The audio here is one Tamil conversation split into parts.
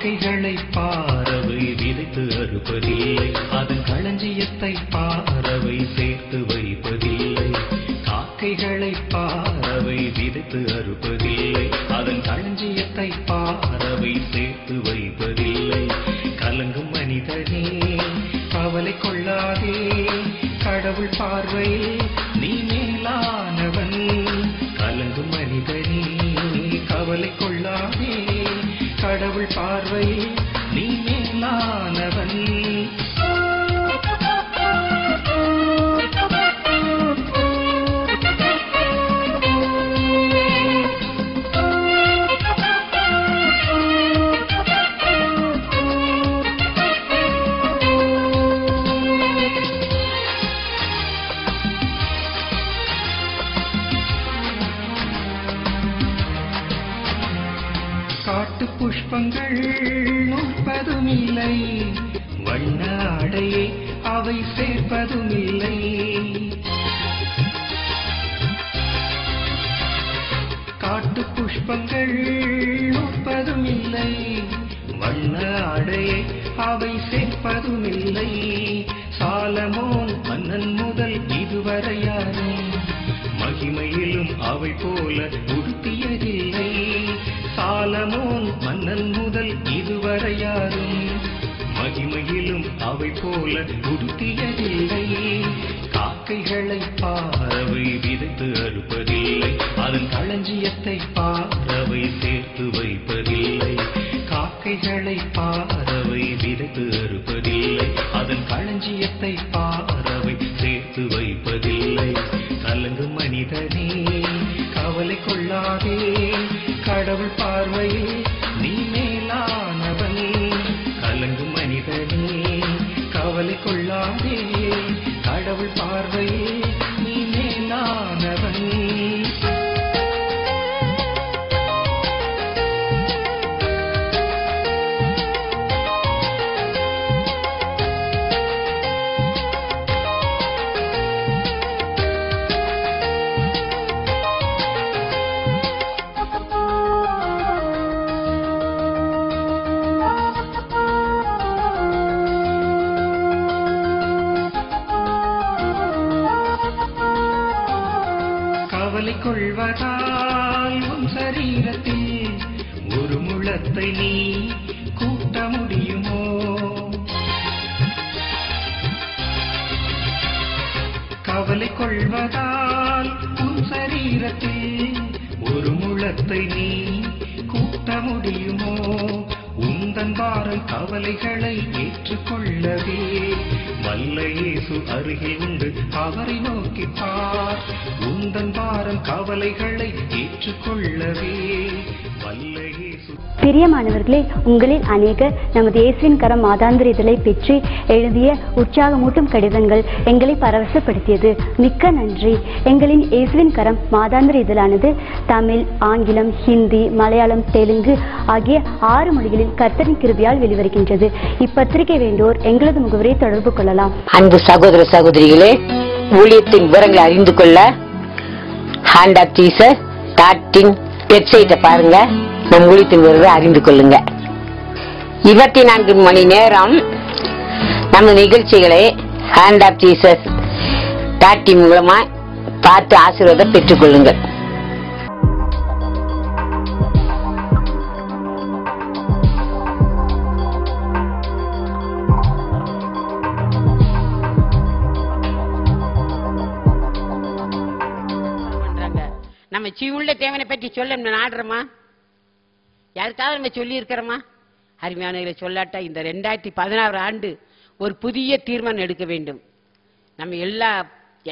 காக்கைகளை பாரவை விதைத்து அறுப்பதில்லை, அதன் களஞ்சியத்தை பாரவை சேர்த்து வைப்பதில்லை. காக்கைகளை பாரவை விதைத்து அறுப்பதில்லை, அதன் களஞ்சியத்தை பாரவை சேர்த்து வைப்பதில்லை. கலங்கும் மனிதனே கவலை கொள்ளாதே, கடவுள் பார்வையில் நீ மேலானவன். கலங்கும் மனிதனே கவலை கொள்ளாதே, கடவுள் பார்வையில் நீ மேலானவன். காட்டு புஷ்பங்கள் நுட்பதுமில்லை, வண்ண ஆடையை அவை சேர்ப்பதுமில்லை. காட்டு புஷ்பங்கள் நுட்பதுமில்லை, வண்ண ஆடையை அவை சேர்ப்பதுமில்லை. சாலமோன் மன்னன் முதல் இதுவரை யாரும் மகிமையிலும் அவை போல உடுத்தியதில்லை. சாலமோன் மன்னன் முதல் இதுவரை யாரும் மகிமையிலும் அவை போல உடுத்தியதில்லை. காக்கைகளை பாரவை விதைத்து அறுப்பதில்லை, அதன் களஞ்சியத்தை பாரவை சேர்த்து வைப்பதில்லை. காக்கைகளை பாரவை விதைத்து அறுப்பதில்லை, அதன் களஞ்சியத்தை பாரவை சேர்த்து வைப்பதில்லை. கலங்கும் மனிதனே கவலை கொள்ளாதே, கடவுள் பார்வையில் நீ மேலானவன். கலங்கும் மனிதனே கவலை கொள்ளாதே, கடவுள் பார்வையில் நீ மேலானவன். கவலை கொள்வதால் உன் சரீரத்தில் ஒரு முழத்தை நீ கூட்ட முடியுமோ? கவலை கொள்வதால் உன் சரீரத்தில் ஒரு முழத்தை நீ கூட்ட முடியுமோ? உந்தன் பாரம் கவலைகளை ஏற்றுக்கொள்ளவே வல்ல இயேசு அருகில் உண்டு, அவரை நோக்கி பார். உந்தன் பாரம் கவலைகளை ஏற்றுக்கொள்ளவே வல்ல இயேசு. பிரியமானவர்களே, உங்களில் அநேகர் நமது இயேசுவின் கரம் மாதாந்திர இதழை பெற்று எழுதிய உற்சாகமூட்டும் கடிதங்கள் எங்களை பரவசப்படுத்தியது. மிக்க நன்றி. எங்களின் இயேசுவின் கரம் மாதாந்திர இதழானது தமிழ், ஆங்கிலம், ஹிந்தி, மலையாளம், தெலுங்கு ஆகிய 6 மொழிகளில் கர்த்தரின் கிருபையால் வெளிவருகின்றது. இப்பத்திரிகை வேண்டோர் எங்களது முகவரை தொடர்பு கொள்ளலாம். அன்பு சகோதர சகோதரிகளே, ஊழியத்தின் விவரங்களை அறிந்து கொள்ள ஹேண்ட் ஆஃப் ஜீசஸ் வெப்சைட்டை பாருங்க. நம் ஊழியத்தின் விவரத்தை அறிந்து கொள்ளுங்க. 24 மணி நேரம் நம்ம நிகழ்ச்சிகளை ஹேண்ட் ஆஃப் ஜீசஸ் மூலமா பார்த்து ஆசீர்வாதம் பெற்றுக் கொள்ளுங்கள். நம்ம சீவுள்ள தேவனை பற்றி சொல்ல நாடுறோமா? யாருக்காவது நம்ம சொல்லி இருக்கிறோமா? அருமையானவர்களை சொல்லாட்டா இந்த 2016 ஆண்டு ஒரு புதிய தீர்மானம் எடுக்க வேண்டும். நம்ம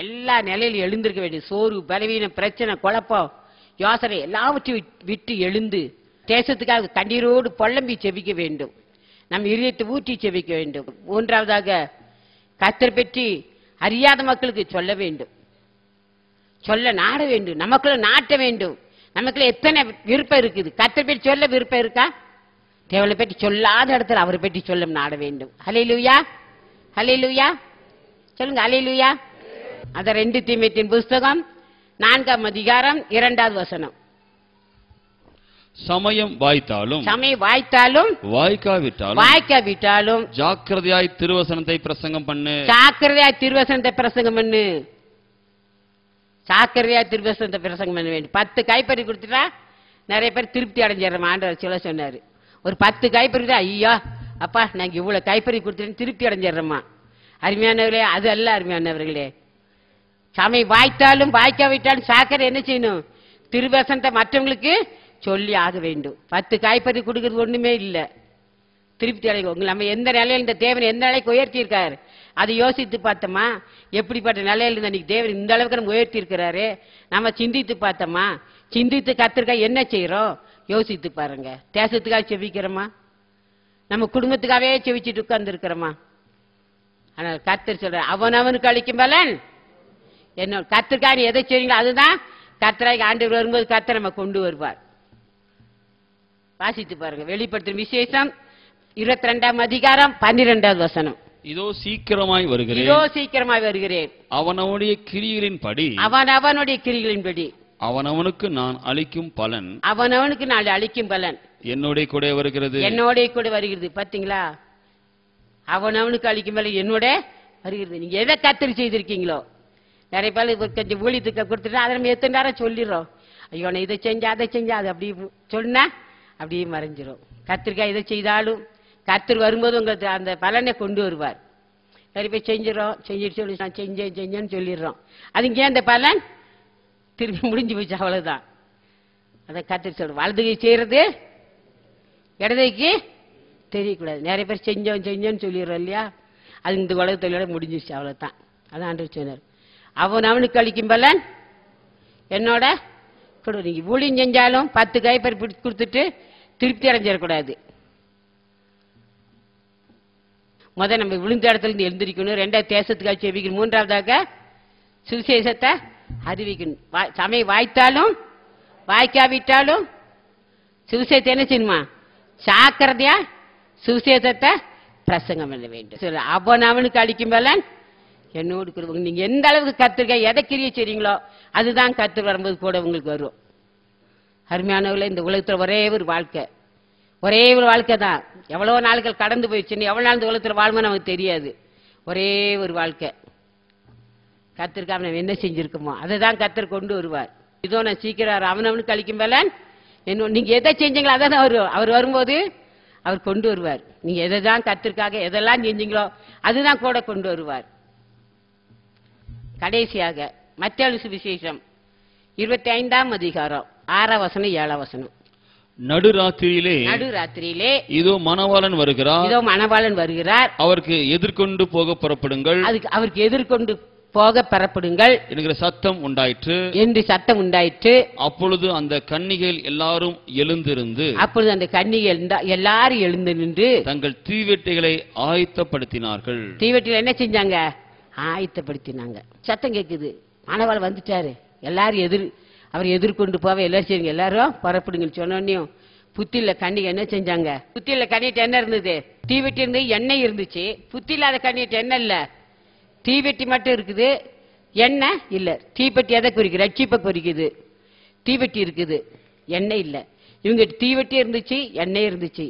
எல்லா நிலையிலும் எழுந்திருக்க வேண்டும். சோறு, பலவீனம், பிரச்சனை, குழப்பம், யோசனை எல்லாவற்றையும் விட்டு எழுந்து தேசத்துக்காக கண்ணீரோடு பொல்லம்பி செபிக்க வேண்டும். நம்ம இதயத்தை ஊற்றி செபிக்க வேண்டும். 3வதாக கர்த்தரை பற்றி அறியாத மக்களுக்கு சொல்ல வேண்டும், சொல்ல நாட வேண்டும், நமக்குள்ள நாட்ட வேண்டும். நமக்குள்ள எத்தனை விருப்பம் இருக்குது? கர்த்தரை பற்றி சொல்ல விருப்பம் இருக்கா? தேவனை பற்றி சொல்லாத இடத்துல அவரை பற்றி சொல்ல நாட வேண்டும். ஹல்லேலூயா, ஹல்லேலூயா சொல்லுங்க, ஹல்லேலூயா. அத 2 தீமோத்தேயுவின் புஸ்தகம் 4ஆம் அதிகாரம் 2வது வசனம். சமயம் வாய்த்தாலும் வாய்க்காவிட்டாலும் ஜாக்கிரதையாய் திருவசனத்தை பிரசங்கம் பண்ணு. ஜாக்கிரதையாய் திருவசனத்தை பிரசங்கம் பண்ணு. ஜாக்கிரதையாய் திருவசனத்தை பிரசங்கம் பண்ண வேண்டும். 10 கைப்பறி கொடுத்துட்டா நிறைய பேர் திருப்தி அடைஞ்சிடறோம். ஆண்டவர் சொல்ல சொன்னாரு, ஒரு 10 கைப்பறி தான், ஐயா அப்பா நாங்க இவ்வளவு கைப்பறி கொடுத்துட்டு திருப்தி அடைஞ்சிடறோமா. அருமையானவர்களே, அது அல்ல அருமையானவர்களே. சமயம் வாய்த்தாலும் வாய்க்காவிட்டாலும் சாக்கரை என்ன செய்யணும்? திருவசனத்தை மற்றவங்களுக்கு சொல்லி ஆக வேண்டும். 10 காய்ப்பறி கொடுக்கறது ஒண்ணுமே இல்லை. திருப்தி அடைவோம். நம்ம எந்த நிலையில் இந்த தேவன் எந்த நிலைக்கு உயர்த்தி இருக்காரு அதை யோசித்து பார்த்தோமா? எப்படிப்பட்ட நிலையில் இன்னைக்கு தேவன் இந்த அளவுக்கு நம்ம உயர்த்தி இருக்கிறாரு நம்ம சிந்தித்து பார்த்தோமா? சிந்தித்து கத்திற்காக என்ன செய்யறோம் யோசித்து பாருங்க. தேசத்துக்காக செவிக்கிறோமா? நம்ம குடும்பத்துக்காகவே செவிச்சுட்டு உட்கார்ந்து இருக்கிறோமா? ஆனால் கர்த்தர் சொல்ற, அவனுக்கு அளிக்கும் பலன் என்ன. கர்த்தருக்காக எதை செய்றீங்களோ அதுதான் கர்த்தராகி ஆண்டவர் வரும்போது கர்த்தர் நம்ம கொண்டு வருவார். வாசித்து பாருங்க. வெளிப்படுத்தும் விசேஷம் 22ஆம் அதிகாரம் 12வது வசனம். இதோ சீக்கிரமாய் வருகிறேன், அவனவனுடைய கிரியைகளின்படி அவனவனுக்கு நான் அளிக்கும் பலன் என்னோட கூட வருகிறது. பாத்தீங்களா? அவனவனுக்கு அளிக்கும் பலன் என்னோட வருகிறது. நீங்க எதை கத்தரி செய்திருக்கீங்களோ, நிறைய பேர் கொஞ்சம் ஊழியத்துக்கு கொடுத்துட்டு அதை நம்ம எத்தனை நேரம் சொல்லிடுறோம். ஐயோ நான் இதை செஞ்சா அதை செஞ்சா அது அப்படி சொன்னா அப்படியே மறைஞ்சிரும். கத்திரிக்காய் இதை செய்தாலும் கத்தர் வரும்போது உங்களுக்கு அந்த பலனை கொண்டு வருவார். நிறைய பேர் செஞ்சுட்டு சொல்லி நான் செஞ்சேன்னு சொல்லிடுறோம். அதுங்க அந்த பலன் திரும்பி முடிஞ்சு போச்சு, அவ்வளவுதான். அதை கத்தர் சொல்ற, வலதுகை செய்யறது இடதுகைக்கு தெரியக்கூடாது. நிறைய பேர் செஞ்சோன்னு சொல்லிடுறோம் இல்லையா? அது இந்த உலகத்தோட முடிஞ்சிச்சு, அவ்வளவுதான். அதான் ஆண்டவர் சொன்னார், அவனுக்கு அளிக்கும் பலன் என்னோட கொடு. நீங்க ஊழியம் செஞ்சாலும் 10 கைப்பறி கொடுத்துட்டு திருப்தி அடைஞ்சிடக்கூடாது. முதல் நம்ம விழுந்த இடத்துல இருந்து எழுந்திருக்கணும். 2வது தேசத்துக்காக செவிக்கணும். 3வதாக சுவிசேஷத்தை அறிவிக்கணும். சமயம் வாய்த்தாலும் வாய்க்காவிட்டாலும் சுவிசேஷத்தை என்ன செய்யணுமா? ஜாக்கிரதையா சுவிசேஷத்தை பிரசங்கம் பண்ண வேண்டும். அவனுக்கு அளிக்கும் பலன் என்னோடு கொடுங்க. நீங்க எந்த அளவுக்கு கத்திரிக்காய் எதை கிரியை செய்றீங்களோ அதுதான் கத்து வரும்போது கூட உங்களுக்கு வரும். அருமையானவர்களே, இந்த உலகத்துல ஒரே ஒரு வாழ்க்கை தான். எவ்வளவு நாட்கள் கடந்து போயிடுச்சுன்னு எவ்வளவு நாள் இந்த உலகத்துல வாழ்மோ நமக்கு தெரியாது. ஒரே ஒரு வாழ்க்கை. கத்திரிக்காய் நம்ம என்ன செஞ்சிருக்கோமோ அதை தான் கத்தர் கொண்டு வருவார். இதோ நான் சீக்கிரம் அவனுக்கு அளிக்கும் பலன் என்ன. நீங்க எதை செஞ்சீங்களோ அதை தான் அவர் வரும்போது அவர் கொண்டு வருவார். நீங்க எதை தான் கத்திற்காக எதெல்லாம் செஞ்சீங்களோ அதுதான் கூட கொண்டு வருவார். கடைசியாக மத்தேயு சுவிசேஷம் 25ஆம் அதிகாரம் 6ஆம் வசனம் 7ஆம் வசனம். நடுராத்திரியிலே இதோ மணவாளன் வருகிறார், அவருக்கு எதிர்கொண்டு போக புறப்படுங்கள் என்கிற சத்தம் உண்டாயிற்று. அப்பொழுது அந்த கன்னிகைகள் எல்லாரும் எழுந்து நின்று தங்கள் தீவெட்டிகளை ஆயத்தப்படுத்தினார்கள். தீவெட்டிகள் என்ன செஞ்சாங்க? ஆயத்தப்படுத்தினாங்க. சத்தம் கேட்குது, மணவாளன் வந்துட்டாரு, எல்லாரும் அவர் எதிர்கொண்டு போவ எல்லாரும் செய்யுங்க, எல்லாரும் புறப்படுங்கன்னு சொன்னோன்னையும் புத்தியில கண்ணிக்கு என்ன செஞ்சாங்க? புத்தியில கண்ணிட்டு என்ன இருந்தது? தீவெட்டி இருந்து எண்ணெய் இருந்துச்சு. புத்தி இல்லாத கண்ணிட்டு என்ன இல்ல? தீவெட்டி மட்டும் இருக்குது, எண்ணெய் இல்ல. தீப்பெட்டி எதை குறிக்குது? ரட்சிப்பை குறிக்குது. தீவெட்டி இருக்குது, எண்ணெய் இல்ல. இவங்க தீவெட்டி இருந்துச்சு, எண்ணெய் இருந்துச்சு.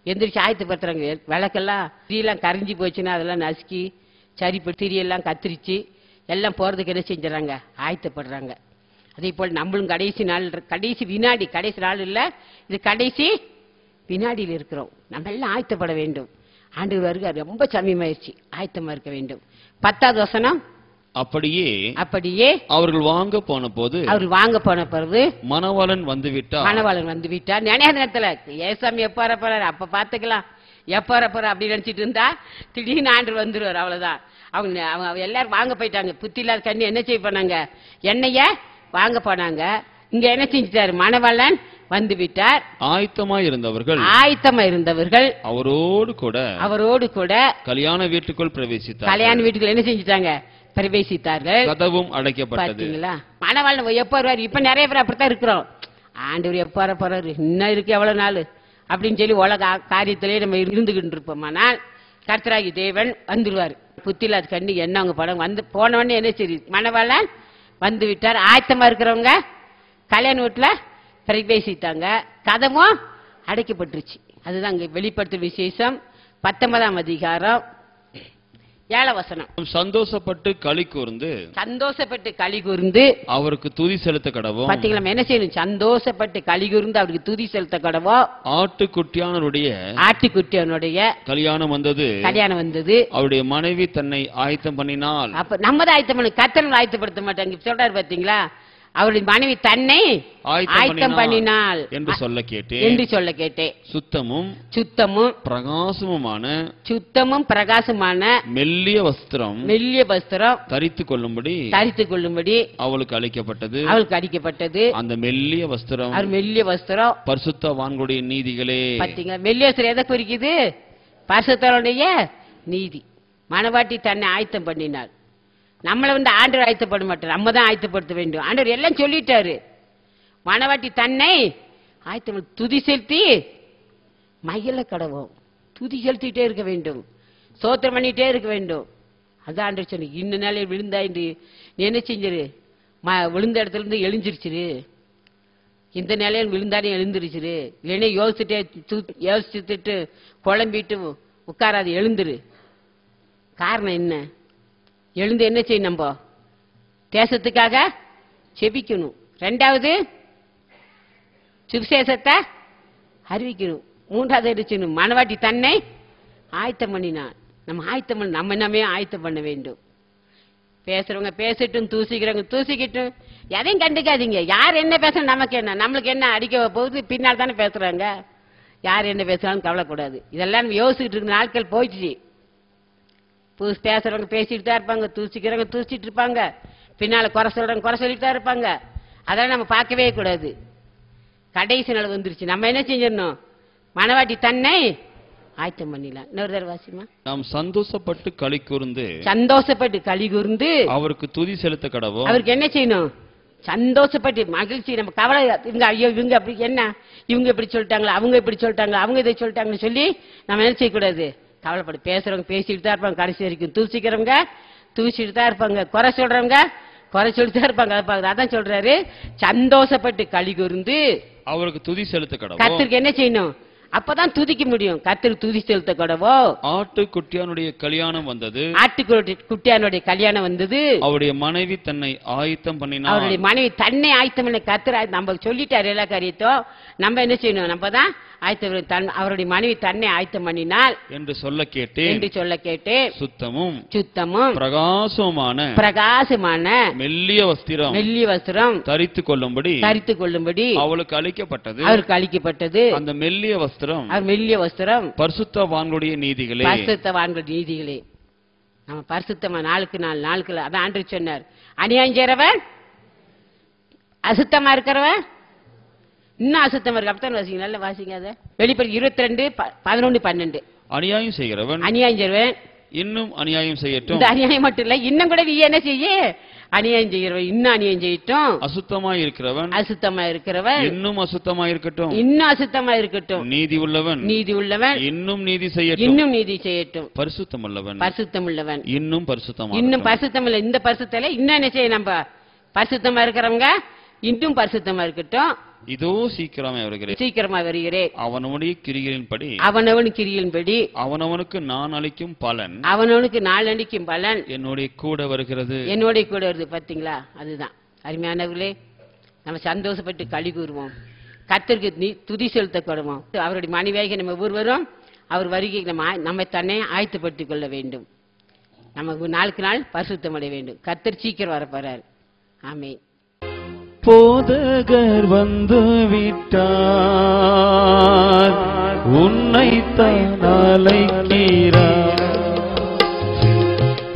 எந்திரிச்சு ஆயத்தப்படுத்துறாங்க. விளக்கெல்லாம் திரியெல்லாம் கரைஞ்சி போச்சுன்னா அதெல்லாம் நசுக்கி சரிப்பட்டு திரியெல்லாம் கத்திரிச்சு எல்லாம் போறதுக்கு என்ன செஞ்சுறாங்க? ஆயத்தப்படுறாங்க. அதே போல் நம்மளும் கடைசி வினாடி, கடைசி நாள் இல்ல, இது கடைசி வினாடியில் இருக்கிறோம். நம்ம எல்லாம் ஆயத்தப்பட வேண்டும். ஆண்டவர் வருக ரொம்ப சமயமாயிருச்சு, ஆயத்தமா இருக்க வேண்டும். 10வது வசனம். அப்படியே அவர்கள் வாங்க போன போது மணவாளன் வந்து விட்டார். நினைத்த நேரத்துல ஏசாமி எப்ப வரப்போறாரு அப்ப பாத்துக்கலாம், எப்ப வரப்போற அப்படி நினைச்சிட்டு இருந்தா திடீர்னு ஆண்டவர் வந்துருவார். அவ்வளவுதான். அவங்க எல்லாரும் வாங்க போயிட்டாங்க. புத்தி இல்லாத கண்ணி என்ன செய்ய போனாங்க? எண்ணெய வாங்க போனாங்க. இங்க என்ன செஞ்சிட்டாரு? மணவாளன் வந்து விட்டார். ஆயத்தமா இருந்தவர்கள் அவரோடு கூட கல்யாண வீட்டுக்குள் என்ன செஞ்சிட்டாங்க? பிரவேசித்தார்கள். கதவும் அடைக்கப்பட்டது. மணவாளன் எப்ப வருவார்? இப்ப நிறைய பேர் அப்படித்தான் இருக்கிறோம். ஆண்டவர் எப்ப வர போறாரு, இன்னும் இருக்கு எவ்வளவு நாள் அப்படின்னு சொல்லி உலக காரியத்திலே நம்ம இருந்துகிட்டு இருப்போமானால் கர்த்தராகி தேவன் வந்துடுவார். புத்தியில்லாத கண்ணி என்ன அவங்க படம் வந்து போனவொடனே என்ன சரி மணவாளன் வந்து விட்டார். ஆயத்தமா இருக்கிறவங்க கல்யாண வீட்டுல பிரவேசித்தாங்க, கதவும் அடைக்கப்பட்டுருச்சு. அதுதான் அங்க வெளிப்படுத்தும் விசேஷம் 19ஆம் அதிகாரம் 7 வசனம். சந்தோஷப்பட்டு களி கூர்ந்து அவருக்கு துதி செலுத்த கடவோம். பாத்தீங்களா, என்ன செய்யணும்? சந்தோஷப்பட்டு களி கூர்ந்து அவருக்கு துதி செலுத்த கடவோம். ஆட்டுக்குட்டியானுடைய கல்யாணம் வந்தது. அவருடைய மனைவி தன்னை ஆயத்தம் பண்ணினாள். அப்ப நம்ம தான் ஆயத்தம் பண்ணு, கர்த்தர் ஆயத்தப்படுத்த மாட்டாங்க. சொல்றாரு பாத்தீங்களா, அவருடைய மனைவி தன்னை ஆயத்தம் பண்ணினாள் என்று சொல்ல கேட்டேன். சுத்தமும் பிரகாசமுமான மெல்லிய வஸ்திரம் தரித்துக் கொள்ளும்படி அவளுக்கு அளிக்கப்பட்டது. அந்த மெல்லிய வஸ்திரம் பரிசுத்தவான்களுடைய நீதிகளே. பாத்தீங்களா, மெல்லிய வஸ்திரம் எதை குறிக்குது? பரிசுத்தவானுடைய நீதி. மணவாட்டி தன்னை ஆயத்தம் பண்ணினாள். நம்மளை ஆண்டவர் ஆயத்தப்பட மாட்டார், நம்ம தான் ஆயத்தப்படுத்த வேண்டும். ஆண்டவர் எல்லாம் சொல்லிட்டாரு. மணவாட்டி தன்னை ஆயத்தம் துதி செலுத்தி மகிழ கடவோம். துதி செலுத்திட்டே இருக்க வேண்டும், ஸ்தோத்திரம் பண்ணிட்டே இருக்க வேண்டும். அதான் ஆண்டவர் சொன்ன, இன்ன நாளையில் விழுந்தாயின்று நீ என்ன செஞ்சிரு, விழுந்த இடத்துல இருந்து எழுஞ்சிருச்சிரு. இந்த நிலையில் விழுந்தானே எழுந்திருச்சிரு. இல்லைன்னா யோசிச்சுட்டு குழம்பிட்டு உட்காராது, எழுந்துரு. காரணம் என்ன? எழுந்து என்ன செய்யணும்? நம்ம தேசத்துக்காக செபிக்கணும். 2வது சுவிசேஷத்தை அறிவிக்கணும். 3வது இருக்கணும், மணவாட்டி தன்னை ஆயத்தம் பண்ணினான். நம்ம என்னமே ஆயத்தம் பண்ண வேண்டும். பேசுறவங்க பேசட்டும், தூசிக்கிறவங்க தூசிக்கட்டும், எதையும் கண்டுக்காதீங்க. யார் என்ன பேசணும் நமக்கு என்ன? நம்மளுக்கு என்ன அடிக்க போகுது? பின்னால் தானே பேசுறாங்க. யார் என்ன பேசுறாலும் கவலைக்கூடாது. இதெல்லாம் யோசிச்சுட்டு இருக்க நாட்கள் போயிடுச்சு. பேசுறவங்க பேசிட்டு தான் இருப்பாங்க, தூசிக்கிறவங்க தூசிட்டு இருப்பாங்க, பின்னால குறை சொல்லிட்டு தான் இருப்பாங்க. அதெல்லாம் நம்ம பார்க்கவே கூடாது. கடைசி நாள் வந்துருச்சு. நம்ம என்ன செஞ்சிடணும்? மணவாட்டி தன்னை ஆயத்தம் பண்ணிடலாம். இன்னொரு தடவை வாசிமா. நாம் சந்தோஷப்பட்டு களி கூர்ந்து அவருக்கு துதி செலுத்த கடவோம். அவருக்கு என்ன செய்யணும்? சந்தோஷப்பட்டு மகிழ்ச்சி. நம்ம கவலை, இவங்க அப்படி என்ன, இவங்க இப்படி சொல்லிட்டாங்களா, அவங்க இப்படி சொல்லிட்டாங்களா, அவங்க இதை சொல்லிட்டாங்கன்னு சொல்லி நம்ம என்ன செய்யக்கூடாது? கவலைப்படு. பேசுறவங்க பேசிட்டு தான் இருப்பாங்க, கடைசி வரைக்கும் தூசிக்கிறவங்க தூசிட்டு தான் இருப்பாங்க, குறை சொல்றவங்க குறை சொல்லிட்டு தான் இருப்பாங்க. அதான் சொல்றாரு, சந்தோஷப்பட்டு களி கூர்ந்து அவருக்கு துதி செலுத்த கடவோம். கர்த்தருக்கு என்ன செய்யணும்? அப்பதான் துதிக்க முடியும். கர்த்தருக்கு துதி செலுத்த கடவோ. ஆட்டுக்குட்டியானுடைய கல்யாணம் வந்தது. அவருடைய மனைவி தன்னை ஆயத்தம் பண்ணினாள். அவருடைய மனைவி தன்னை ஆயத்தம் பண்ண கர்த்தர் நம்ம சொல்லிட்டாரு எல்லா காரியத்தையும். நம்ம என்ன செய்யணும்? நம்ம தான் ஆயத்தம். அவருடைய மனைவி தன்னை ஆயத்தம் பண்ணினாள் என்று சொல்ல கேட்டேன். சுத்தமும் பிரகாசமான மெல்லிய வஸ்திரம் தரித்துக் கொள்ளும்படி அவளுக்கு அளிக்கப்பட்டது. அந்த மெல்லிய வஸ்திரம் பரிசுத்தவான்களுடைய நீதிகளே. நம்ம பரிசுத்தமா நாளுக்கு அதான் ஆண்டவர் சொன்னார், அநியாயம் செய்றவன் அசுத்தமா இருக்கிறவன் இன்னும் அசுத்தமா இருக்கு. அப்பதான் வாசிங்க, நல்ல வாசிங்க. அதை வெளிப்படுத்தி 22:11-12. அநியாயம் செய்கிறவன் இன்னும் அநியாயம் செய்யட்டும். இந்த அநியாயம் மட்டும் இல்ல, இன்னும் கூட என்ன செய்ய? அநியாயம் செய்கிறவன் இன்னும் அநியாயம் செய்யட்டும். அசுத்தமா இருக்கிறவன் இன்னும் அசுத்தமா இருக்கட்டும். நீதி உள்ளவன் இன்னும் நீதி செய்யட்டும். பரிசுத்தம் உள்ளவன் இன்னும் பரிசுத்தம் இல்ல. இந்த பரிசுத்தல இன்னும் என்ன செய்ய? நம்ம பரிசுத்தமா இருக்கிறவங்க இன்னும் பரிசுத்தமா இருக்கட்டும். இதோ சீக்கிரமா வருகிறேன். அவனவனுடைய கிரிகளின்படி அவனவனுக்கு நான் அளிக்கும் பலன் என்னுடைய கூட வருகிறது. பாத்தீங்களா? அதுதான் அருமையானவர்களே, நம்ம சந்தோஷப்பட்டு களி கூறுவோம், கர்த்தருக்கு துதி செலுத்த கொடுவோம். அவருடைய மனைவியாக நம்ம ஒவ்வொருவரும் அவர் வருகை நம்ம தன்னை ஆயத்தப்படுத்திக் கொள்ள வேண்டும். நமக்கு நாளுக்கு நாள் பரிசுத்தம் அடைய வேண்டும். கர்த்தர் சீக்கிரம் வரப்போறார். ஆமென். போதகர் வந்து விட்டார், உன்னைத்தான் அழைக்கிறார்.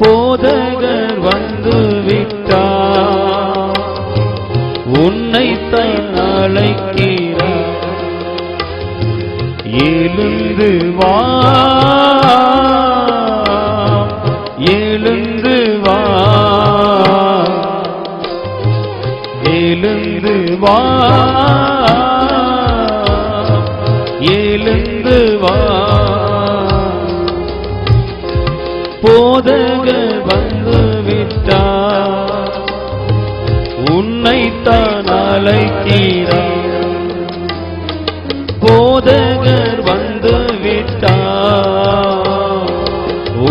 போதகர் வந்து விட்டார், உன்னைத்தான் அழைக்கிறார். எழுந்து வா, எழுந்து வா, எழுந்து வா, எழுந்து வா. போதகர் வந்து விட்டார், உன்னைத்தான் அழைக்கிறார். போதகர் வந்து விட்டார்,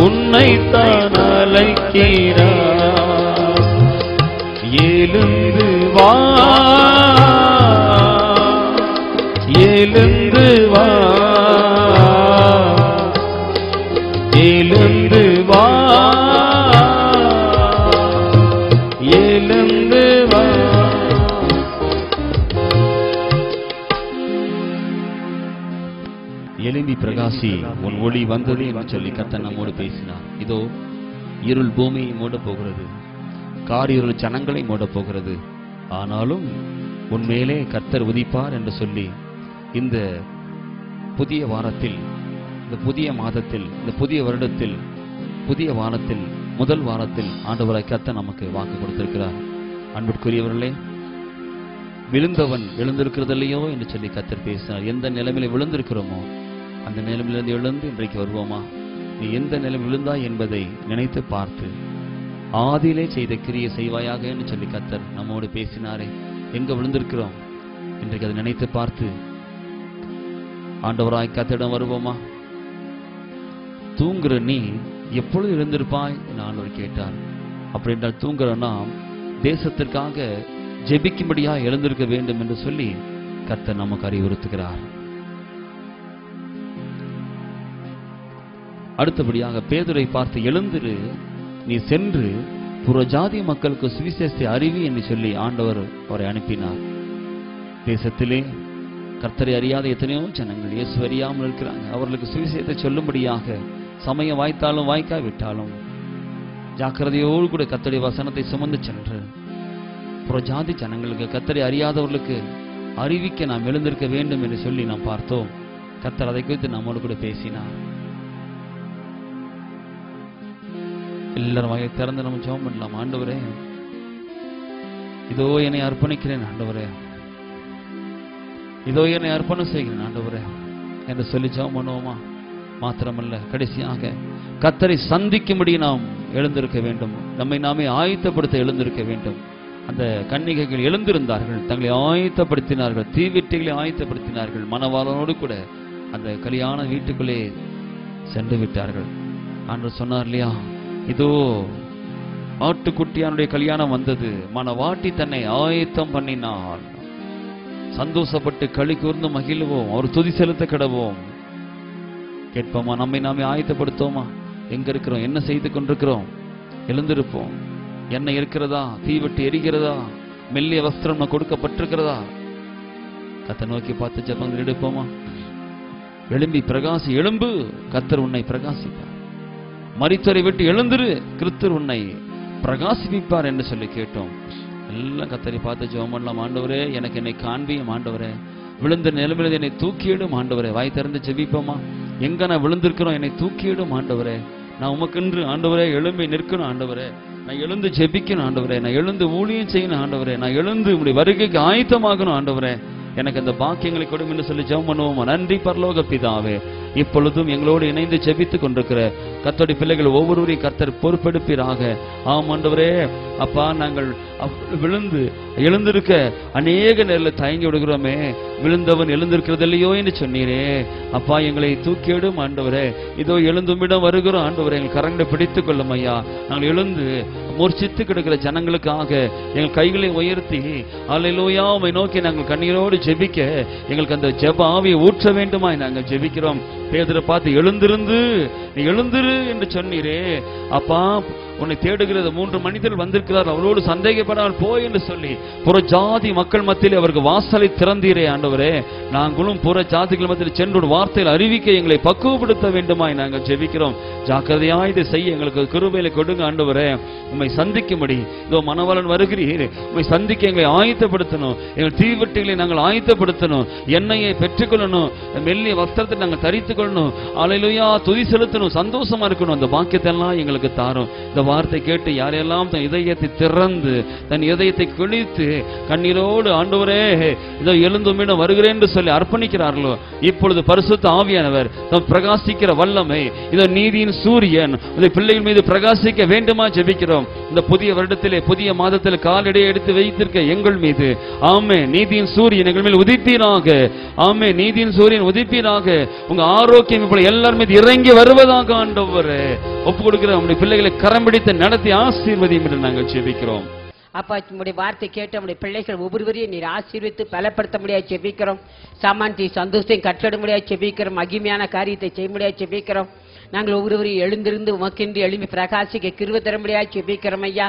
உன்னைத்தான் அழைக்கிறார். எழுந்து வா, எழுந்து வா, எழுந்து வா, எழுந்து வா. எழும்பி பிரகாசி, உன் ஒளி வந்தது என்று சொல்லி கர்த்தர் நம்மோடு பேசினார். இதோ இருள் பூமியை மூட போகிறது, காரிருள் ஜனங்களை மூட போகிறது, ஆனாலும் உன்மேலே கர்த்தர் உதிப்பார் என்று சொல்லி இந்த புதிய வாரத்தில், இந்த புதிய மாதத்தில், இந்த புதிய வருடத்தில், புதிய வாரத்தில், முதல் வாரத்தில் ஆண்டவராய் கர்த்தர் நமக்கு வாக்கு கொடுத்திருக்கிறார். அன்பிற்குரியவர்களே, விழுந்தவன் எழுந்திருக்கிறதில்லையோ என்று சொல்லி கர்த்தர் பேசினார். எந்த நிலைமையில விழுந்திருக்கிறோமோ அந்த நிலைமையிலிருந்து எழுந்து இன்றைக்கு வருவோமா? நீ எந்த நிலைமை விழுந்தாய் என்பதை நினைத்து பார்த்து ஆதியிலே செய்த கிரியை செய்வாயாக என்று சொல்லி கர்த்தர் நம்மோடு பேசினாரே. எங்க விழுந்திருக்கிறோம் இன்றைக்கு அதை நினைத்து பார்த்து ஆண்டவராய் கர்த்தரிடம் வருவோமா? தூங்குற நீ எப்பொழுது எழுந்திருப்பாய் என்று ஆண்டவர் கேட்டார். அப்படி என்றால் தூங்குற நாம் தேசத்திற்காக ஜெபிக்கும்படியா எழுந்திருக்க வேண்டும் என்று சொல்லி கர்த்தர் நமக்கு அறிவுறுத்துகிறார். அடுத்தபடியாக பேதுரை பார்த்து, எழுந்திரு, நீ சென்று புறஜாதி மக்களுக்கு சுவிசேஷத்தை அறிவி என்று சொல்லி ஆண்டவர் அவரை அனுப்பினார். தேசத்திலே கர்த்தரை அறியாத எத்தனையோ ஜனங்கள் இயேசு அறியாமல் இருக்கிறாங்க. அவர்களுக்கு சுவிசேஷத்தை சொல்லும்படியாக சமயம் வாய்த்தாலும் வாய்க்காவிட்டாலும் ஜாக்கிரதையோடு கூட கர்த்தருடைய வசனத்தை சுமந்து சென்று புறஜாதி ஜனங்களுக்கு, கர்த்தரை அறியாதவர்களுக்கு அறிவிக்க நாம் எழுந்திருக்க வேண்டும் என்று சொல்லி நாம் பார்த்தோம். கர்த்தர் அதை குறித்து நம்மோடு கூட பேசினார். எல்லாரும் வாயை திறந்து நம்ம ஜெபம் பண்ணலாம். ஆண்டவரே, இதோ என்னை அர்ப்பணிக்கிறேன் ஆண்டவரே, இதோ என்னை அர்ப்பணம் செய்கிறேன் ஆண்டவரே என்று சொல்லி ஜெபம் பண்ணுவோமா? மாத்திரமல்ல, கடைசியாக கர்த்தரை சந்திக்கும்படி நாம் எழுந்திருக்க வேண்டும். நம்மை நாமே ஆயத்தப்படுத்த எழுந்திருக்க வேண்டும். அந்த கன்னிகைகள் எழுந்திருந்தார்கள், தங்களை ஆயத்தப்படுத்தினார்கள், தீவிட்டிகளை ஆயத்தப்படுத்தினார்கள். மணவாளனோடு கூட அந்த கல்யாண வீட்டுக்குள்ளே சென்று விட்டார்கள். ஆண்டவர் சொன்னார் இல்லையா, இதோ ஆட்டுக்குட்டியானுடைய கல்யாணம் வந்தது, மணவாட்டி தன்னை ஆயத்தம் பண்ணினாள். சந்தோஷப்பட்டு களி கூர்ந்து மகிழ்வோம், அவர் துதி செலுத்த கிடவோம். கேட்போமா? நம்மை நாமே ஆயத்தப்படுத்தோமா? எங்க இருக்கிறோம்? என்ன செய்து கொண்டிருக்கிறோம்? எழுந்திருப்போம். எண்ணெய் இருக்கிறதா? தீவெட்டி எரிகிறதா? மெல்லிய வஸ்திரம் கொடுக்கப்பட்டிருக்கிறதா? கர்த்தரை நோக்கி பார்த்து ஜெபங்கள் எடுப்போமா? எழும்பி பிரகாசி, எழும்பு, கர்த்தர் உன்னை பிரகாசிப்பார். மரித்தோரை விட்டு எழுந்திரு, கிறிஸ்து உன்னை பிரகாசிப்பார் என்று சொல்லி கேட்டோம். எல்லாம் கர்த்தரை பார்த்து ஜெபம் பண்ணலாம். ஆண்டவரே, எனக்கு என்னை காண்பியும் ஆண்டவரே, விழுந்த நிலைமையில என்னை தூக்கியிடும் ஆண்டவரே. வாய் திறந்து ஜெபிப்போமா? எங்க நான் விழுந்திருக்கிறோம், என்னை தூக்கியிடும் ஆண்டவரே. நான் உமக்கென்று ஆண்டவரே எழும்பி நிற்கணும் ஆண்டவரே. நான் எழுந்து ஜெபிக்கணும் ஆண்டவரே. நான் எழுந்து ஊழியம் செய்யணும் ஆண்டவரே. நான் எழுந்து உம்முடைய வருகைக்கு ஆயத்தமாகணும் ஆண்டவரே. எனக்கு அந்த பாக்கியங்களை கொடுங்க என்று சொல்லி ஜெபம் பண்ணுவோமா? நன்றி பரலோக பிதாவே, இப்பொழுதும் எங்களோடு இணைந்து ஜெபித்துக் கொண்டிருக்கிற கர்த்தருடைய பிள்ளைகள் ஒவ்வொருவரையும் கர்த்தர் பொறுப்பெடுப்பீராக. ஆம் ஆண்டவரே, அப்பா, நாங்கள் விழுந்து எழுந்திருக்க அநேக நேரில் தயங்கி விடுகிறோமே. விழுந்தவன் எழுந்திருக்கிறது இல்லையோ என்று சொன்னீரே. அப்பா, எங்களை தூக்கியிடும் ஆண்டவரே. இதோ எழுந்துமிடம் வருகிறோம் ஆண்டவரே. எங்கள் கரங்களை பிடித்துக் கொள்ளும் ஐயா. நாங்கள் எழுந்து மூர்ச்சித்து கிடக்கிற ஜனங்களுக்காக எங்கள் கைகளை உயர்த்தி அல்லேலூயா உம்மை நோக்கி நாங்கள் கண்ணீரோடு ஜெபிக்க எங்களுக்கு அந்த ஜெப ஆவியை ஊற்ற வேண்டுமாய் நாங்கள் ஜெபிக்கிறோம். பேதுரை பார்த்து, எழுந்திருந்து நீ எழுந்திரு என்று சொன்னீரே. அப்பா, உன்னை தேடுகிறது 3 மனிதர்கள் வந்திருக்கிறார், அவரோடு சந்தேகப்படாமல் போய் என்று சொல்லி புற ஜாதி மக்கள் மத்தியில் அவருக்கு வாசலை திறந்தீரே ஆண்டவரே. நாங்களும் புற ஜாதிகள் மத்தியில் சென்று வார்த்தையில் அறிவிக்க எங்களை பக்குவப்படுத்த வேண்டுமாய் நாங்கள் ஜெபிக்கிறோம். ஜாக்கிரதையா இதை செய்ய எங்களுக்கு கிருபையில கொடுங்க ஆண்டவரே. உம்மை சந்திக்கும்படி இதோ மணவாளன் வருகிறீர். உம்மை சந்திக்க எங்களை ஆயத்தப்படுத்தணும். எங்கள் தீவெட்டிகளை நாங்கள் ஆயத்தப்படுத்தணும். எண்ணெயை பெற்றுக்கொள்ளணும். மெல்லிய வஸ்திரத்தை நாங்கள் தரித்துக் கொள்ளணும். அல்லேலூயா, துதி செலுத்தணும். சந்தோஷமா இருக்கணும். அந்த பாக்கியத்தை எல்லாம் எங்களுக்கு தாரும். இந்த வார்த்தை கேட்டு யாரெல்லாம் தன் இதயத்தை திறந்து தன் இதயத்தை கிழித்து கண்ணீரோடு ஆண்டவரே இதோ எழுந்தும் வருகிறேன் என்று சொல்லி அர்ப்பணிக்கிறார்களோ, இப்பொழுது பரிசுத்த ஆவியானவர் தம் பிரகாசிக்கிற வல்லமை இதோ நீதியின் சூரியன் இந்த பிள்ளைகள் மீது பிரகாசிக்க வேண்டுமா ஜெபிக்கிறோம். இந்த புதிய வருடத்திலே புதிய மாதத்தில் காலடியை எடுத்து வைத்திருக்க எங்கள் மீது ஆமே நீதியின் சூரியன் எங்கள் மேல் உதிப்பீராக. ஆமே நீதியின் சூரியன் உதிப்பீராக. உங்க ஆரோக்கியம் இப்படி எல்லார் மீது இறங்கி வருவதாக ஆண்டவரே ஒப்பு கொடுக்கிற நம்முடைய பிள்ளைகளை கரம் பிடித்து நடத்தி ஆசீர்வதியும் என்று நாங்கள் ஜெபிக்கிறோம். அப்பா உங்களுடைய வார்த்தை கேட்டு நம்முடைய பிள்ளைகள் ஒவ்வொருவரையும் நீர் ஆசீர்வித்து பலப்படுத்த முடியாது ஜெபிக்கிறோம். சமாந்தி சந்தோஷத்தையும் கட்டட முடியாது ஜெபிக்கிறோம். மகிமையான காரியத்தை செய்ய முடியாது ஜெபிக்கிறோம். நாங்கள் ஒவ்வொருவரையும் எழுந்திருந்து உமக்கென்று எழுப்பி பிரகாசிக்க கிருபை தர முடியாது ஜெபிக்கிறோம் ஐயா.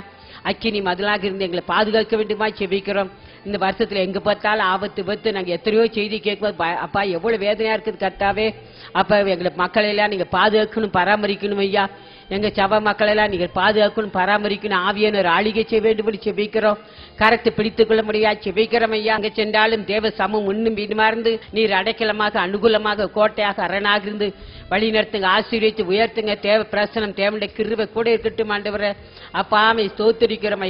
அக்கினி மதிலாக இருந்து எங்களை பாதுகாக்க வேண்டுமா ஜெபிக்கிறோம். இந்த வருஷத்துல எங்க பார்த்தாலும் ஆபத்து பத்து நாங்க எத்தனையோ செய்தி கேட்கும்போது அப்பா எவ்வளவு வேதனையா இருக்குது கர்த்தாவே. அப்ப எங்களை மக்களை எல்லாம் நீங்க பாதுகாக்கணும் பராமரிக்கணும் ஐயா. எங்க சபை மக்கள் எல்லாம் நீங்கள் பாதுகாக்கணும் பராமரிக்கணும். ஆவியான ஒரு ஆளிகை செய்ய வேண்டும் செபிக்கிறோம். கரத்தை பிடித்துக் கொள்ள முடியாது செபிக்கிறோம் ஐயா. அங்க சென்றாலும் தேவ சமம் இன்னும் இருந்து நீர் அடைக்கலமாக அனுகூலமாக கோட்டையாக அரணாக இருந்து வழி நடத்துங்க, ஆசீர்வதித்து உயர்த்துங்க. தேவ பிரசனம் தேவனுடைய கிருபை கூட இருக்கட்டும் ஆண்டவரே. அப்பாமை ஸ்தோத்திரிக்கிறோம்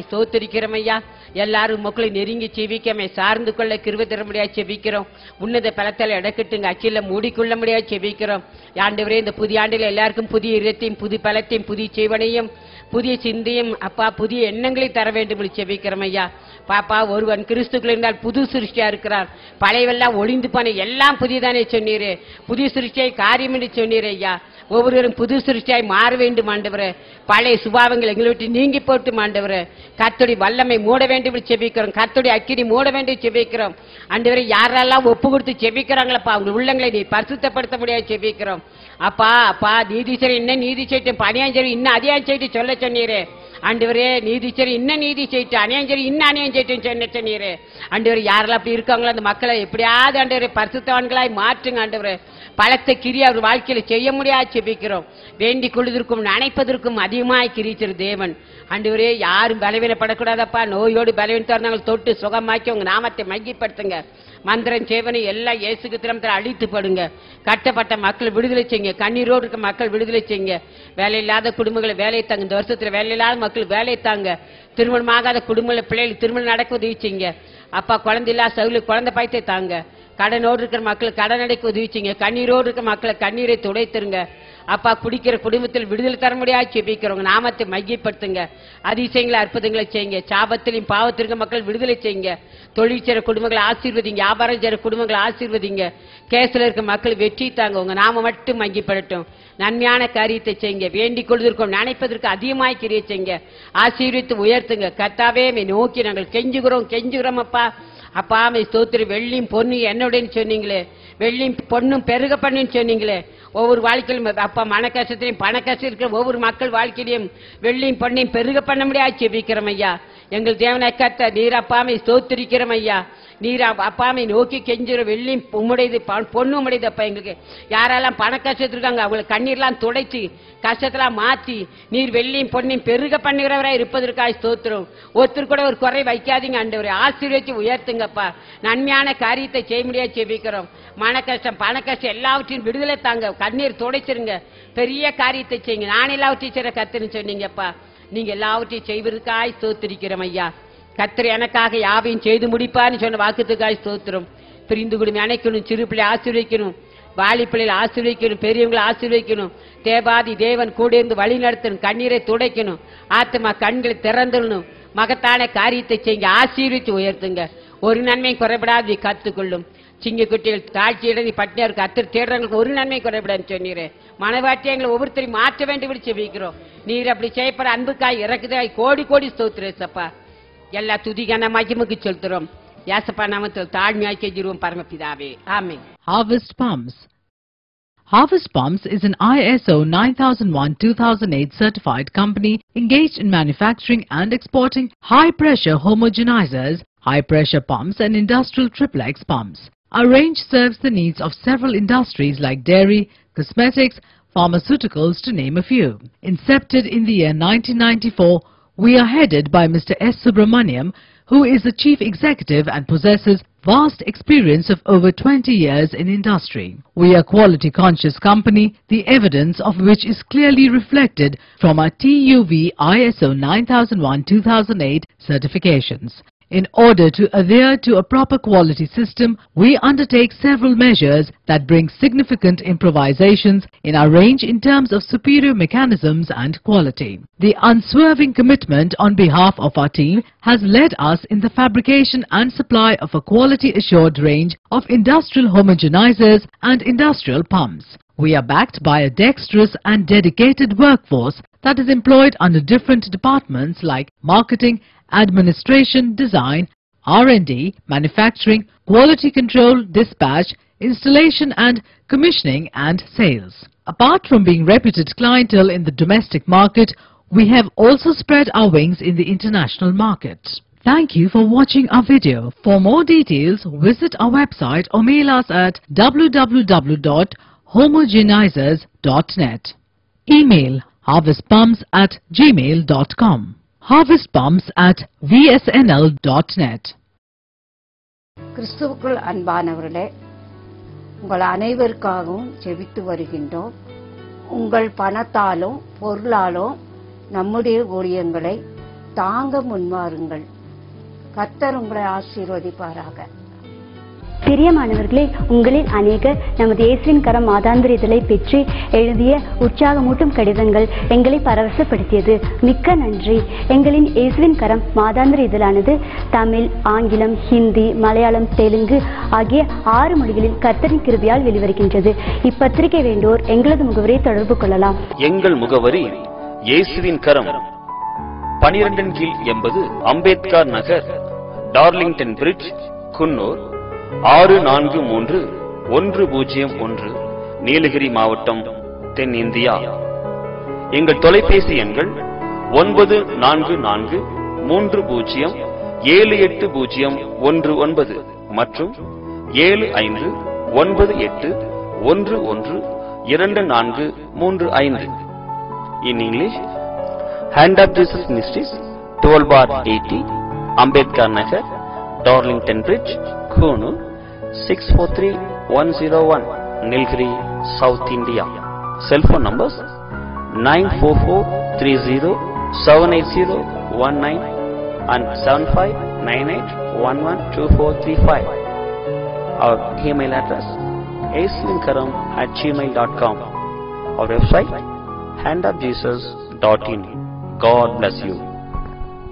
ஐயா. எல்லாரும் மக்களை நெருங்கி செபிக்கமை சார்ந்து கொள்ள கிருபை தர முடியாது செபிக்கிறோம். உன்னத பலத்தால் இடக்கட்டுங்க, அச்சில மூடிக்கொள்ள முடியாது செபிக்கிறோம் ஆண்டவரே. இந்த புதிய ஆண்டில் எல்லாருக்கும் புதிய இதயத்தையும் புதிய பலத்தையும் புதிய செய்வனையும் புதிய சிந்தையும் அப்பா புதிய எண்ணங்களை தர வேண்டும் செபிக்கிறோம் ஐயா. பாப்பா ஒருவன் கிறிஸ்துக்குள் இருந்தால் புது சிருஷ்டியா இருக்கிறார், பழையவெல்லாம் ஒளிந்து போன எல்லாம் புதியதானே சொன்னீரே. புதிய சிருஷ்டியாய் காரியம் என்று சொன்னீரே ஐயா. ஒவ்வொருவரும் புது சிருஷ்டியாய் மாற வேண்டும் ஆண்டவரே. பழைய சுபாவங்கள் எங்களை விட்டு நீங்கி போட்டு ஆண்டவரே. கர்த்தருடைய வல்லமை மூட வேண்டும் செபிக்கிறோம். கர்த்தருடைய அக்கினி மூட வேண்டும் செபிக்கிறோம் ஆண்டவரே. யாரெல்லாம் ஒப்பு கொடுத்து செபிக்கிறாங்களப்பா அவங்க உள்ளங்களை நீ பரிசுத்தப்படுத்த முடியாது செபிக்கிறோம் அப்பா. அப்பா நீதிசரி இன்னும் நீதி செய்யட்டும், அநியாயம் இன்னும் அதிகாரம் செய்யிட்டு சொல்ல சொன்னீரே ஆண்டவரே. நீதிச்சரி இன்னும் நீதி செய்யிட்டு, அநியாயம் இன்னும் அநியாயம் செய்யிட்டு சொன்ன சொன்னீரே ஆண்டவரே. யாரெல்லாம் அப்படி இருக்காங்களோ அந்த மக்களை எப்படியாவது ஆண்டவரே பரிசுத்தவான்களாய் மாற்றுங்க ஆண்டவரே. பலத்த கிரியை அவர் வாழ்க்கையில செய்ய முடியாது செபிக்கிறோம். வேண்டிக் கொள்வதற்கும் நினைப்பதற்கும் அதிகமாய் கிரிச்சிரு தேவன் ஆண்டவரே. யாரும் பலவீனப்படக்கூடாதப்பா. நோயோடு பலவீனத்தை தொட்டு சுகமாக்கி உங்க நாமத்தை மையப்படுத்துங்க. மந்திரம் சேவனை எல்லாம் இயேசுக்கு திருமணத்தில் அழித்து படுங்க. கட்டப்பட்ட மக்கள் விடுதலை செய்யுங்க. கண்ணீரோடு இருக்க மக்கள் விடுதலை செய்யுங்க. வேலையில்லாத குடும்பங்களை வேலையை தாங்க. இந்த வருஷத்துல வேலையில்லாத மக்கள் வேலையை தாங்க. திருமணமாகாத குடும்பங்களை பிள்ளைகள் திருமணம் நடக்க உதவி செய்யுங்க அப்பா. குழந்தை இல்லாத சவுல குழந்தை பாய்த்தை தாங்க. கடனோடு இருக்கிற மக்கள் கடன் அடைக்க உதவி செய்யுங்க. கண்ணீரோடு இருக்கிற மக்களை கண்ணீரை துடைத்துருங்க அப்பா. குடிக்கிற குடும்பத்தில் விடுதலை தர முடியாது செபிக்கிறவங்க நாமத்தை மையப்படுத்துங்க. அதிசயங்களை அற்புதங்களை செய்யுங்க. சாபத்திலையும் பாவத்திற்கும் மக்கள் விடுதலை செய்யுங்க. தொழில் செய்கிற குடும்பங்களை ஆசீர்வதிங்க. வியாபாரம் செய்கிற குடும்பங்களை ஆசீர்வதிங்க. கேஸ்ல இருக்க மக்கள் வெற்றி தாங்க. உங்க நாம மட்டும் மையப்படட்டும். நன்மையான காரியத்தை செய்யுங்க. வேண்டிக் கொள்வதற்கும் நினைப்பதற்கு அதிகமாய் கிரியை செய்யுங்க. ஆசீர்வித்து உயர்த்துங்க கர்த்தாவே. நோக்கி நாங்கள் கெஞ்சுகிறோம் அப்பா. அப்பாமை ஸ்தோத்திரி. வெள்ளியும் பொண்ணு என்னுடையன்னு சொன்னீங்களே, வெள்ளியும் பொண்ணும் பெருக பண்ணுன்னு சொன்னீங்களே. ஒவ்வொரு வாழ்க்கையிலும் அப்பா மன கஷ்டத்திலையும் பண கஷ்டம் இருக்கிற ஒவ்வொரு மக்கள் வாழ்க்கையிலையும் வெள்ளியும் பொண்ணையும் பெருக பண்ண முடியாது செபிக்கிறோம் ஐயா. எங்கள் தேவனை கத்த நீர் அப்பாமை ஸ்தோத்திரிக்கிறோம் ஐயா. நீர் அப்பாமை நோக்கி கெஞ்சுற வெள்ளியும் உம்முடையது பொண்ணு உடையது அப்பா. எங்களுக்கு யாரெல்லாம் பண கஷ்டத்தில் இருக்காங்க அவங்களை கண்ணீர்லாம் துடைச்சு கஷ்டத்தெல்லாம் மாற்றி நீர் வெள்ளியும் பொண்ணையும் பெருக பண்ணுகிறவராய் இருப்பதற்காக ஸ்தோத்திரம். ஒருத்தர் கூட ஒரு குறை வைக்காதீங்க ஆண்டவரே. ஆசீர்வதிச்சு உயர்த்துங்கப்பா. நன்மையான காரியத்தை செய்ய முடியாது செபிக்கிறோம். மன கஷ்டம் பண கஷ்டம் எல்லாவற்றையும் விடுதலை தாங்க. கண்ணீர் துடைச்சிருங்க. பெரிய காரியத்தை செய்யுங்க. நான் எல்லாவற்றையும் செய்ற கத்துன்னு சொன்னீங்கப்பா. நீங்க எல்லாவற்றையும் செய்வதற்காய் ஸ்தோத்திரிக்கிறோம் ஐயா. கர்த்தர் எனக்காக யாவையும் செய்து முடிப்பான்னு சொன்ன வாக்குத்துக்காய் ஸ்தோத்திரம். பிரிந்து குடும்பம் அணைக்கணும். சிறு பிள்ளை ஆசீர்வதிக்கணும். வாலி பிள்ளைகளை ஆசீர்வதிக்கணும். பெரியவங்களை ஆசீர்வதிக்கணும். தேவாதி தேவன் கூட இருந்து வழி நடத்தணும். கண்ணீரை துடைக்கணும். ஆத்மா கண்களை திறந்துடணும். மகத்தான காரியத்தை செய்யுங்க. ஆசீர்வதித்து உயர்த்துங்க. ஒரு நன்மை குறைபடாது கத்துக்கொள்ளும். சிங்க குட்டிகள் தாழ்ச்சி இடங்கி பட்டினியார் கத்தர் தேடுறவங்களுக்கு ஒரு நன்மை குறைபடாதுன்னு சொன்னீரே. மனவாட்டி எங்களை ஒவ்வொருத்தரையும் மாற்ற வேண்டும் செபிக்கிறோம். நீர் அப்படி செய்யப்படுற அன்புக்காய் இறக்குதாய் கோடி கோடி ஸ்தோத்திரேசப்பா. எல்லா துதிகான மகிமுக்கு செலுத்துறோம். யாசப்பா நாமத்தில் தாழ்மையாய் கெஞ்சிருவோம் பரமபிதாவே. ஆமென். Harvest Pumps. Harvest Pumps is an ISO 9001-2008 certified company engaged in manufacturing and exporting high-pressure homogenizers, high-pressure pumps and industrial triplex pumps. Our range serves the needs of several industries like dairy, cosmetics, pharmaceuticals to name a few. Incepted in the year 1994, we are headed by Mr. S. Subramaniam, who is the chief executive and possesses vast experience of over 20 years in industry. We are a quality-conscious company, the evidence of which is clearly reflected from our TUV ISO 9001-2008 certifications. In order to adhere to a proper quality system, we undertake several measures that bring significant improvisations in our range in terms of superior mechanisms and quality. The unswerving commitment on behalf of our team has led us in the fabrication and supply of a quality-assured range of industrial homogenizers and industrial pumps. We are backed by a dexterous and dedicated workforce that is employed under different departments like marketing, administration, design, R&D, manufacturing, quality control, dispatch, installation and commissioning and sales. Apart from being reputed clientele in the domestic market, we have also spread our wings in the international market. Thank you for watching our video. For more details, visit our website or mail us at www.homogenizers.net. Email harvestpumps@gmail.com. harvestpumps@vsnl.net. கிறிஸ்துவுக்குள் அன்பானவர்களே, உங்கள் அனைவருக்காகவும் ஜெபித்து வருகின்றோம். உங்கள் பணத்தாலும் பொருளாலும் நம்முடைய ஊழியங்களை தாங்க முன்வாருங்கள். கர்த்தர் உங்களை ஆசீர்வதிப்பாராக. பிரியமானவர்களே, உங்களில் அநேகர் நமது இயேசுவின் கரம் மாதாந்திர இதழை பெற்று எழுதிய உற்சாகமூட்டும் கடிதங்கள் எங்களை பரவசப்படுத்தியது. மிக்க நன்றி. எங்களின் இயேசுவின் கரம் மாதாந்திர இதழானது தமிழ், ஆங்கிலம், ஹிந்தி, மலையாளம், தெலுங்கு ஆகிய 6 மொழிகளில் கர்த்தரின் கிருபையால் வெளிவருகின்றது. இப்பத்திரிகை வேண்டோர் எங்களது முகவரியை தொடர்பு கொள்ளலாம். எங்கள் முகவரி இயேசுவின் கரம், 12 கீழ் 80 அம்பேத்கர் நகர், டார்லிங்டன் பிரிட்ஜ், குன்னூர் 643101, நீலகிரி மாவட்டம், தென் இந்தியா. எங்கள் தொலைபேசி எண்கள் 9443078019 மற்றும் 7598112435. In English, Hand of Jesus Ministries, 12/80, Ambedkar Nagar, Darlington Bridge, Konoor, 643101, Nilgiri, South India. Cell phone numbers 944307801 and 7598112435. Our email address aislinkaram@gmail.com. Our website handofjesus.in. God bless you.